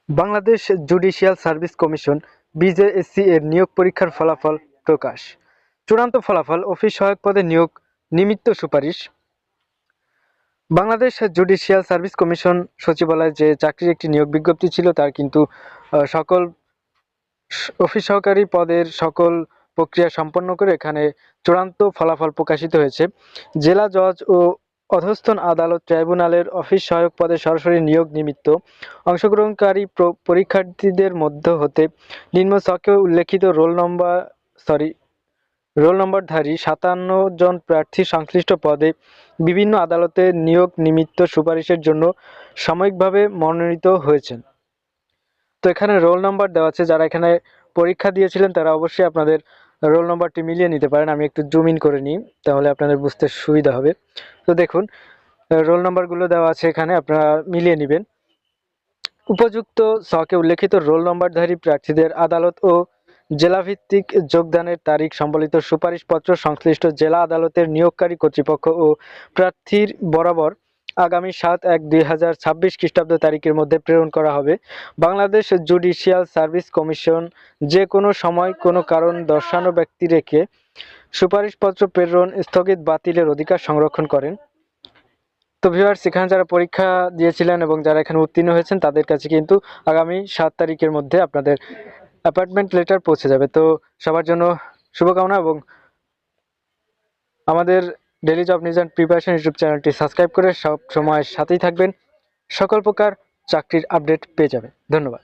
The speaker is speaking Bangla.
বাংলাদেশ জুডিশিয়াল সার্ভিস কমিশন বিজেএসসি এর নিয়োগ পরীক্ষার ফলাফল প্রকাশ। চূড়ান্ত ফলাফল, অফিস সহায়ক পদে নিয়োগ নিমিত্ত সুপারিশ। বাংলাদেশ জুডিশিয়াল সার্ভিস কমিশন সচিবালয়ে যে চাকরির একটি নিয়োগ বিজ্ঞপ্তি ছিল তার কিন্তু সকল অফিস সহকারী পদের সকল প্রক্রিয়া সম্পন্ন করে এখানে চূড়ান্ত ফলাফল প্রকাশিত হয়েছে। জেলা জজ ও অধস্তন আদালত ট্রাইব্যুনালের অফিস সহায়ক পদে সরাসরি নিয়োগ নিমিত্ত অংশগ্রহণকারী পরীক্ষার্থীদের মধ্য হতে নিম্ন ছকে উল্লেখিত রোল নম্বরধারী ৫৭ জন প্রার্থী সংশ্লিষ্ট পদে বিভিন্ন আদালতে নিয়োগ নিমিত্ত সুপারিশের জন্য সাময়িকভাবে মনোনীত হয়েছেন। তো এখানে রোল নাম্বার দেওয়া আছে, যারা এখানে পরীক্ষা দিয়েছিলেন তারা অবশ্যই আপনাদের রোল নাম্বারটি মিলিয়ে নিতে পারেন। আমি একটু জুম ইন করে নিই, তাহলে আপনাদের বুঝতে সুবিধা হবে। তো দেখুন, রোল নাম্বারগুলো দেওয়া আছে এখানে, আপনারা মিলিয়ে নেবেন। উপযুক্ত ছকে উল্লেখিত রোল নম্বরধারী প্রার্থীদের আদালত ও জেলাভিত্তিক যোগদানের তারিখ সম্বলিত সুপারিশপত্র সংশ্লিষ্ট জেলা আদালতের নিয়োগকারী কর্তৃপক্ষ ও প্রার্থীর বরাবর আগামী ৭/১/২০২৬ খ্রিস্টাব্দ তারিখের মধ্যে প্রেরণ করা হবে। বাংলাদেশ জুডিশিয়াল সার্ভিস কমিশন যে কোনো সময় কোনো কারণ দর্শানো ব্যক্তি রেখে সুপারিশপত্র প্রেরণ স্থগিত বাতিলের অধিকার সংরক্ষণ করেন। তো ভিউয়ার্স, এখানে যারা পরীক্ষা দিয়েছিলেন এবং যারা এখানে উত্তীর্ণ হয়েছেন তাদের কাছে কিন্তু আগামী ৭ তারিখের মধ্যে আপনাদের অ্যাপয়েন্টমেন্ট লেটার পৌঁছে যাবে। তো সবার জন্য শুভকামনা, এবং আমাদের daily job news and preparation YouTube চ্যানেলটি সাবস্ক্রাইব করে সব সময় সাথেই থাকবেন। সকল প্রকার চাকরির আপডেট পেয়ে যাবেন। ধন্যবাদ।